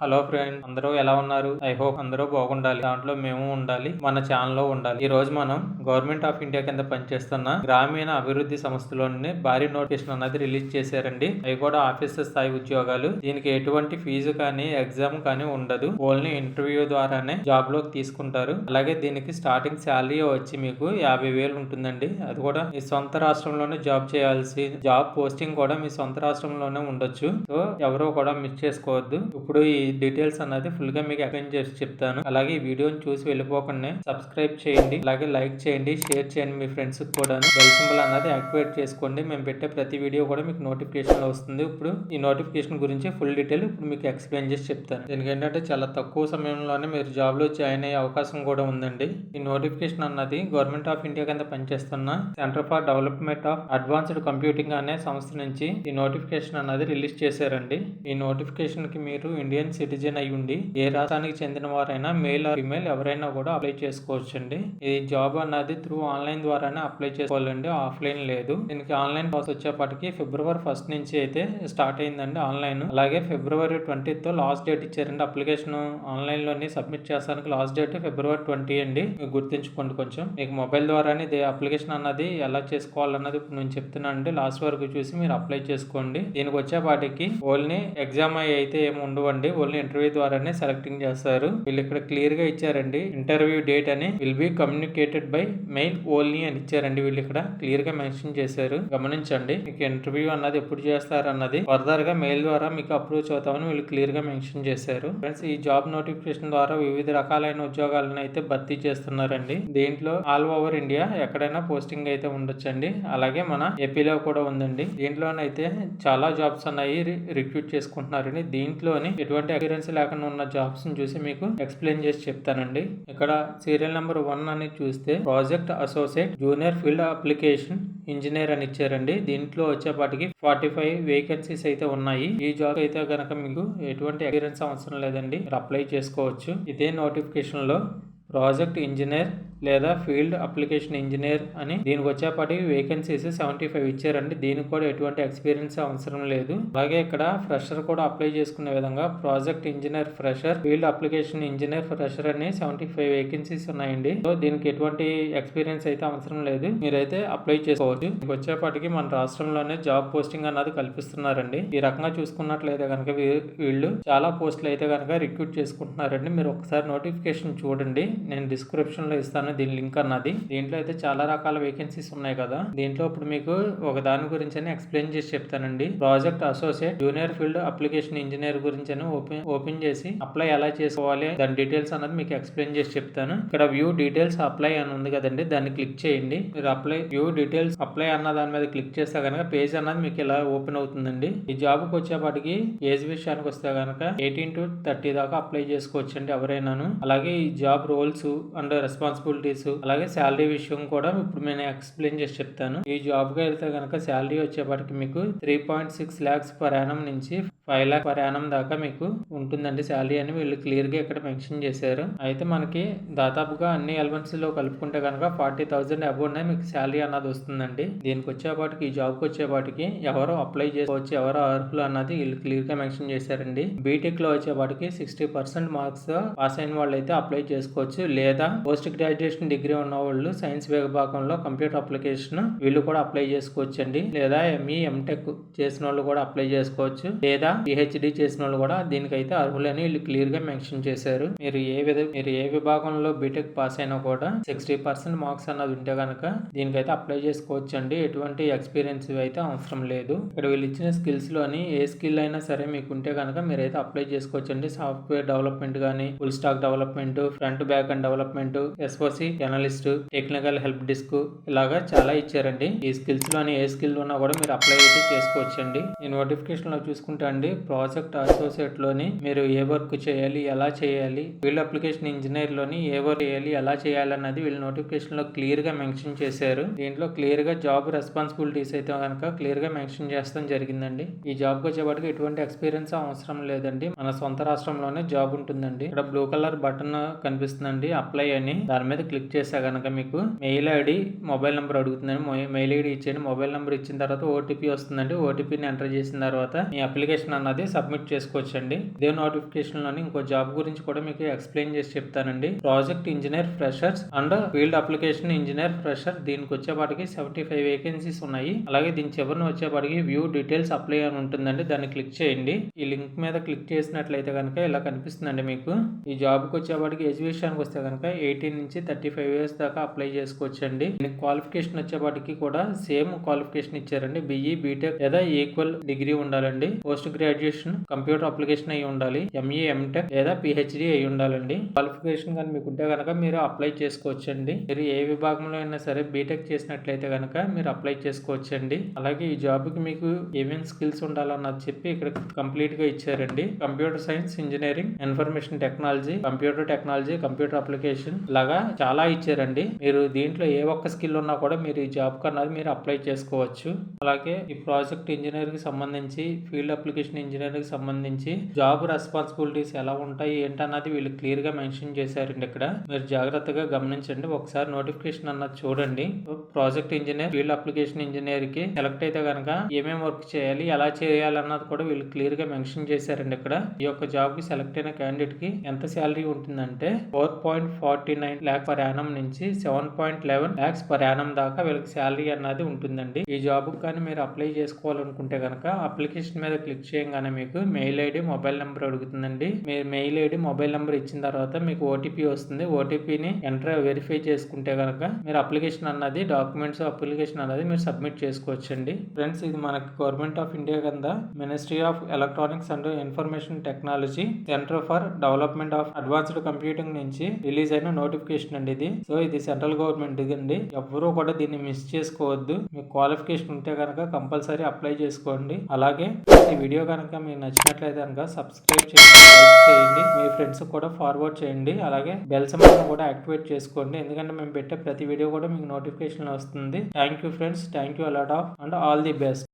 Hello friend, అందరూ ఎలా ఉన్నారు? ఐ హోప్ అందరూ బాగుండాలి. దాంట్లో మేము ఉండాలి, మన ఛానల్ లో ఉండాలి. ఈ రోజు మనం గవర్నమెంట్ ఆఫ్ ఇండియా కింద పనిచేస్తున్న గ్రామీణ అభివృద్ధి సంస్థలోని భారీ నోటిఫికేషన్ అన్నది రిలీజ్ చేశారండి. అవి కూడా ఆఫీసర్ స్థాయి ఉద్యోగాలు. దీనికి ఎటువంటి ఫీజు కానీ ఎగ్జామ్ కానీ ఉండదు. ఓన్లీ ఇంటర్వ్యూ ద్వారానే జాబ్ లోకి తీసుకుంటారు. అలాగే దీనికి స్టార్టింగ్ శాలరీ వచ్చి మీకు 50,000 ఉంటుందండి. అది కూడా మీ సొంత రాష్ట్రంలోనే జాబ్ చేయాల్సి, జాబ్ పోస్టింగ్ కూడా మీ సొంత రాష్ట్రంలోనే ఉండొచ్చు. సో ఎవరో కూడా మిస్ చేసుకోవద్దు. ఇప్పుడు ఈ డీటెయిల్స్ అన్నది ఫుల్ గా మీకు ఎక్స్ప్లెయిన్ చేసి చెప్తాను. అలాగే ఈ వీడియోని చూసి వెళ్ళిపోకుండా సబ్స్క్రైబ్ చేయండి, అలాగే లైక్ చేయండి, షేర్ చేయండి మీ ఫ్రెండ్స్ కూడా. బెల్ సింబల్ అన్నది యాక్టివేట్ చేసుకోండి. మేము పెట్టే ప్రతి వీడియో కూడా మీకు నోటిఫికేషన్ లో వస్తుంది. ఇప్పుడు ఈ నోటిఫికేషన్ గురించి ఫుల్ డీటెయిల్ ఇప్పుడు మీకు ఎక్స్ప్లెయిన్ చేసి చెప్తాను. దీనికి ఏంటంటే చాలా తక్కువ సమయంలోనే మీరు జాబ్ లో జాయిన్ అయ్యే అవకాశం కూడా ఉందండి. ఈ నోటిఫికేషన్ అన్నది గవర్నమెంట్ ఆఫ్ ఇండియా కింద పనిచేస్తున్న centre for development of advanced computing అనే సంస్థ నుంచి ఈ నోటిఫికేషన్ అన్నది రిలీజ్ చేశారండి. ఈ నోటిఫికేషన్ కి మీరు ఇండియన్ సిటిజన్ అయి ఉండి ఏ రాష్ట్రానికి చెందిన వారైనా మేల్ ఆర్ ఫీమేల్ ఎవరైనా కూడా అప్లై చేసుకోవచ్చండి. ఈ జాబ్ అన్నది త్రూ ఆన్లైన్ ద్వారానే అప్లై చేసుకోవాలండి, ఆఫ్లైన్ లేదు. దీనికి ఆన్లైన్ ప్రాసెస్ వచ్చేప్పటికి ఫిబ్రవరి 1 నుంచి అయితే స్టార్ట్ అయిందండి ఆన్లైన్. అలాగే ఫిబ్రవరి 20 తో లాస్ట్ డేట్ ఇచ్చారండి. అప్లికేషన్ ఆన్లైన్ లోని సబ్మిట్ చేస్తానికి లాస్ట్ డేట్ ఫిబ్రవరి 20 అండి. మీకు గుర్తుంచుకోండి. కొంచెం మీకు మొబైల్ ద్వారానే అప్లికేషన్ అన్నది ఎలా చేసుకోవాలన్నది ఇప్పుడు నేను చెప్తున్నాను అండి. లాస్ట్ వరకు చూసి మీరు అప్లై చేసుకోండి. దీనికి వచ్చేపాటికి ఓన్లీ ఎగ్జామ్ అయితే ఏమి ఉండవండి, ఓన్లీ ఇంటర్వ్యూ ద్వారానే సెలెక్టింగ్ చేస్తారు. వీళ్ళు ఇక్కడ క్లియర్ గా ఇచ్చారండి. ఇంటర్వ్యూ డేట్ అని will be communicated by mail only అని ఇచ్చారండి. వీళ్ళు ఇక్కడ క్లియర్ గా మెన్షన్ చేశారు, గమనించండి. మీకు ఇంటర్వ్యూ అన్నది ఎప్పుడు చేస్తారు అన్నది ఫర్దర్ గా మెయిల్ ద్వారా మీకు అప్రోచ్ అవుతామని వీళ్ళు క్లియర్ గా మెన్షన్ చేశారు. ఫ్రెండ్స్, ఈ జాబ్ నోటిఫికేషన్ ద్వారా వివిధ రకాలైన ఉద్యోగాలను అయితే భర్తీ చేస్తున్నారండి. దీంట్లో ఆల్ ఓవర్ ఇండియా ఎక్కడైనా పోస్టింగ్ అయితే ఉండొచ్చండి. అలాగే మన ఏపీలో కూడా ఉందండి. దీంట్లోనైతే చాలా జాబ్స్ అన్నాయి రిక్రూట్ చేసుకుంటున్నారండి. దీంట్లోని ఎటువంటి ఎక్స్పీరియన్స్ లేకుండా ఉన్న జాబ్స్ ని చూసి మీకు ఎక్స్ప్లెయిన్ చేసి చెప్తానండి. ఇక్కడ సీరియల్ నెంబర్ 1 అని చూస్తే project associate junior field application engineer అని ఇచ్చారండి. దీంట్లో వచ్చేపాటికి 45 వేకెన్సీస్ అయితే ఉన్నాయి. ఈ జాబ్ అయితే కనుక మీకు ఎటువంటి ఎక్స్పీరియన్స్ అవసరం లేదండి, మీరు అప్లై చేసుకోవచ్చు. ఇదే నోటిఫికేషన్ లో ప్రాజెక్ట్ ఇంజనీర్ లేదా ఫీల్డ్ అప్లికేషన్ ఇంజనీర్ అని దీనికి వచ్చేపాటికి వేకెన్సీస్ 75 ఇచ్చారండి. దీనికి కూడా ఎటువంటి ఎక్స్పీరియన్స్ అవసరం లేదు. అలాగే ఇక్కడ ఫ్రెషర్ కూడా అప్లై చేసుకునే విధంగా project engineer fresher, field application engineer fresher అని 75 వేకెన్సీస్ ఉన్నాయండి. సో దీనికి ఎటువంటి ఎక్స్పీరియన్స్ అయితే అవసరం లేదు, మీరైతే అప్లై చేసుకోవచ్చు. దీనికి వచ్చేపాటికి మన రాష్ట్రంలోనే జాబ్ పోస్టింగ్ అన్నది కల్పిస్తున్నారండి. ఈ రకంగా చూసుకున్నట్లయితే కనుక వీళ్ళు చాలా పోస్టులు అయితే కనుక రిక్రూట్ చేసుకుంటున్నారండి. మీరు ఒకసారి నోటిఫికేషన్ చూడండి, నేను డిస్క్రిప్షన్ లో ఇస్తాను దీని లింక్ అన్నది. దీంట్లో అయితే చాలా రకాల వేకెన్సీస్ ఉన్నాయి కదా. దీంట్లో ఇప్పుడు మీకు ఒక దాని గురించి ఎక్స్ప్లెయిన్ చేసి చెప్తానండి. Project associate junior field application engineer గురించి ఓపెన్ చేసి అప్లై ఎలా చేసుకోవాలి దాని డీటెయిల్స్ అన్నది మీకు ఎక్స్ప్లెయిన్ చేసి చెప్తాను. ఇక్కడ వ్యూ డీటెయిల్స్ అప్లై అని ఉంది కదండి, దాన్ని క్లిక్ చేయండి. మీరు అప్లై వ్యూ డీటెయిల్స్ అప్లై అన్న దాని మీద క్లిక్ చేస్తే కనుక పేజ్ అన్నది మీకు ఇలా ఓపెన్ అవుతుందండి. ఈ జాబ్ కి వచ్చేపాటికి ఏజ్ విషయానికి వస్తే కనుక 18 to 30 దాకా అప్లై చేసుకోవచ్చండి ఎవరైనాను. అలాగే ఈ జాబ్ రోల్స్ అండ్ రెస్పాన్సిబిలిటీస్ అలాగే శాలరీ విషయం కూడా ఇప్పుడు నేను ఎక్స్ప్లెయిన్ చేసి చెప్తాను. ఈ జాబ్ కి వెళ్తే కనుక శాలరీ వచ్చేపాటికి మీకు 3.6 lakhs పర్ యానం నుంచి 5 lakh పర్ యానం దాకా మీకు ఉంటుందండి శాలరీ అని వీళ్ళు క్లియర్ గా ఇక్కడ మెన్షన్ చేశారు. అయితే మనకి దాదాపుగా అన్ని ఎలిమెంట్స్ లో కలుపుకుంటే కనుక 40,000 అబౌవ్ మీకు శాలరీ అన్నది వస్తుందండి. దీనికి వచ్చేపాటికి ఈ జాబ్ కి వచ్చేపాటికి ఎవరో అప్లై చేసుకోవచ్చు, ఎవరో అర్హులు అన్నది వీళ్ళు క్లియర్ గా మెన్షన్ చేశారండి. బీటెక్ లో వచ్చేపాటికి 60% మార్క్స్ పాస్ అయిన వాళ్ళు అయితే అప్లై చేసుకోవచ్చు, లేదా పోస్ట్ గ్రాడ్యుయేషన్ డిగ్రీ ఉన్న వాళ్ళు సైన్స్ విభాగంలో కంప్యూటర్ అప్లికేషన్ వీళ్ళు కూడా అప్లై చేసుకోవచ్చు అండి. లేదా ఎంఈ ఎంటెక్ చేసిన వాళ్ళు కూడా అప్లై చేసుకోవచ్చు, లేదా పిహెచ్డి చేసిన వాళ్ళు కూడా దీనికైతే అర్హులని వీళ్ళు క్లియర్ గా మెన్షన్ చేశారు. మీరు ఏ విభాగంలో బీటెక్ పాస్ అయినా కూడా 60% మార్క్స్ అన్నది ఉంటే కనుక దీనికైతే అప్లై చేసుకోవచ్చు అండి. ఎటువంటి ఎక్స్పీరియన్స్ అయితే అవసరం లేదు. ఇక్కడ వీళ్ళు ఇచ్చిన స్కిల్స్ లోని ఏ స్కిల్ అయినా సరే మీకు ఉంటే కనుక మీరైతే అప్లై చేసుకోవచ్చు అండి. సాఫ్ట్వేర్ డెవలప్మెంట్ గానీ, full stack development, front back and development, SOC analyst, technical help desk, ఇలాగా చాలా ఇచ్చారండి. ఈ స్కిల్స్ లోని ఏ స్కిల్ ఉన్నా కూడా మీరు అప్లై అయితే చేసుకోవచ్చు అండి. ఈ నోటిఫికేషన్ లో చూసుకుంటే అండి ప్రాజెక్ట్ అసోసియేట్ లోని మీరు ఏ వర్క్ చేయాలి, ఎలా చేయాలి, ఫీల్డ్ అప్లికేషన్ ఇంజనీర్ లోని ఏ వర్క్ చేయాలి, ఎలా చేయాలి అన్నది వీళ్ళు నోటిఫికేషన్ లో క్లియర్ గా మెన్షన్ చేశారు. దీంట్లో క్లియర్ గా జాబ్ రెస్పాన్సిబిలిటీస్ అయితే కనుక క్లియర్ గా మెన్షన్ చేస్తాం జరిగిందండి. ఈ జాబ్ కి వచ్చేవాటికి ఎటువంటి ఎక్స్పీరియన్స్ అవసరం లేదండి, మన సొంత రాష్ట్రంలోనే జాబ్ ఉంటుందండి. ఇక్కడ బ్లూ కలర్ బటన్ కనిపిస్తుందండి, అప్లై అని. దాని మీద క్లిక్ చేస్తే కనుక మీకు మెయిల్ ఐడి, మొబైల్ నెంబర్ అడుగుతుందండి. మెయిల్ ఐడి ఇచ్చేయండి. మొబైల్ నెంబర్ ఇచ్చిన తర్వాత ఓటీపీ వస్తుందండి. ఓటీపీని ఎంటర్ చేసిన తర్వాత మీ అప్లికేషన్ అప్లికేషన్ అన్నది సబ్మిట్ చేసుకోవచ్చండి. ఇదే నోటిఫికేషన్ లోని ఇంకో జాబ్ గురించి కూడా మీకు ఎక్స్ప్లెయిన్ చేసి చెప్తానండి. Project engineer freshers and field application engineer fresher, దీనికి వచ్చేపాటికి 75 వేకెన్సీస్ ఉన్నాయి. అలాగే దీని చివరిని వచ్చేపాటికి వ్యూ డీటెయిల్స్ అప్లై అని ఉంటుందండి. దాన్ని క్లిక్ చేయండి. ఈ లింక్ మీద క్లిక్ చేసినట్లయితే కనుక ఇలా కనిపిస్తుందండి మీకు. ఈ జాబ్ కి వచ్చేపాటికి ఏజ్ విషయానికి వస్తే కనుక 18 నుంచి 35 ఇయర్స్ దాకా అప్లై చేసుకోవచ్చండి. దీనికి క్వాలిఫికేషన్ వచ్చేపాటికి కూడా సేమ్ క్వాలిఫికేషన్ ఇచ్చారండి. బిఈ బీటెక్ లేదా ఈక్వల్ డిగ్రీ ఉండాలండి. పోస్ట్ గ్రాడ్యుయేషన్ కంప్యూటర్ అప్లికేషన్ అయి ఉండాలి. ఎంఈ ఎంటెక్ లేదా పిహెచ్డి అయి ఉండాలండి. క్వాలిఫికేషన్ కానీ మీకు ఉంటే కనుక మీరు అప్లై చేసుకోవచ్చండి. మీరు ఏ విభాగంలో అయినా సరే బీటెక్ చేసినట్లయితే కనుక మీరు అప్లై చేసుకోవచ్చండి. అలాగే ఈ జాబ్ కి మీకు ఏమేమి స్కిల్స్ ఉండాలన్నది చెప్పి ఇక్కడ కంప్లీట్ గా ఇచ్చారండి. Computer science, engineering, information technology, computer technology, computer application లాగా చాలా ఇచ్చారండి. మీరు దీంట్లో ఏ ఒక్క స్కిల్ ఉన్నా కూడా మీరు ఈ జాబ్ కన్నది మీరు అప్లై చేసుకోవచ్చు. అలాగే ఈ ప్రాజెక్ట్ ఇంజనీర్ కి సంబంధించి, ఫీల్డ్ అప్లికేషన్ ఇంజనీర్ కి సంబంధించి జాబ్ రెస్పాన్సిబిలిటీస్ ఎలా ఉంటాయి ఏంటన్నది వీళ్ళు క్లియర్ గా మెన్షన్ చేశారండి. ఇక్కడ మీరు జాగ్రత్తగా గమనించండి. ఒకసారి నోటిఫికేషన్ అన్నది చూడండి. Project engineer, field application engineer కి సెలెక్ట్ అయితే కనుక ఏమేమి వర్క్ చేయాలి, ఎలా చేయాలి అన్నది కూడా వీళ్ళు క్లియర్ గా మెన్షన్ చేశారండి. ఇక్కడ ఈ యొక్క జాబ్ కి సెలెక్ట్ అయిన క్యాండిడేట్ కి ఎంత శాలరీ ఉంటుందంటే 4.49 లాక్ పర్ యానం నుంచి 7.11 లాక్స్ పర్ యానం దాకా వీళ్ళకి శాలరీ అన్నది ఉంటుందండి. ఈ జాబ్ కానీ మీరు అప్లై చేసుకోవాలనుకుంటే కనుక అప్లికేషన్ మీద క్లిక్ చేయగానే మీకు మెయిల్ ఐడి, మొబైల్ నెంబర్ అడుగుతుందండి. మీరు మెయిల్ ఐడి, మొబైల్ నెంబర్ ఇచ్చిన తర్వాత మీకు ఓటీపీ వస్తుంది. ఓటీపీని ఎంటర్ వెరిఫై చేసుకుంటే కనుక మీరు అప్లికేషన్ అన్నది, డాక్యుమెంట్స్ అప్లికేషన్ అన్నది మీరు సబ్మిట్ చేసుకోవచ్చండి. ఫ్రెండ్స్, ఇది మనకి గవర్నమెంట్ ఆఫ్ ఇండియా కింద ministry of electronics and information technology centre for development of advanced computing నుంచి రిలీజ్ అయిన నోటిఫికేషన్ అండి ఇది. సో ఇది సెంట్రల్ గవర్నమెంట్ అండి. ఎవరూ కూడా దీన్ని మిస్ చేసుకోవద్దు. మీకు క్వాలిఫికేషన్ ఉంటే కనుక కంపల్సరీ అప్లై చేసుకోండి. అలాగే ఈ వీడియో కనుక మీకు నచ్చినట్లయితే కనుక సబ్స్క్రైబ్ చేయండి, లైక్ చేయండి, మీ ఫ్రెండ్స్ కూడా ఫార్వర్డ్ చేయండి. అలాగే బెల్ సింబల్ కూడా యాక్టివేట్ చేసుకోండి. ఎందుకంటే మేము పెట్టే ప్రతి వీడియో కూడా మీకు నోటిఫికేషన్ వస్తుంది. Thank you friends, thank you a lot of and all the best.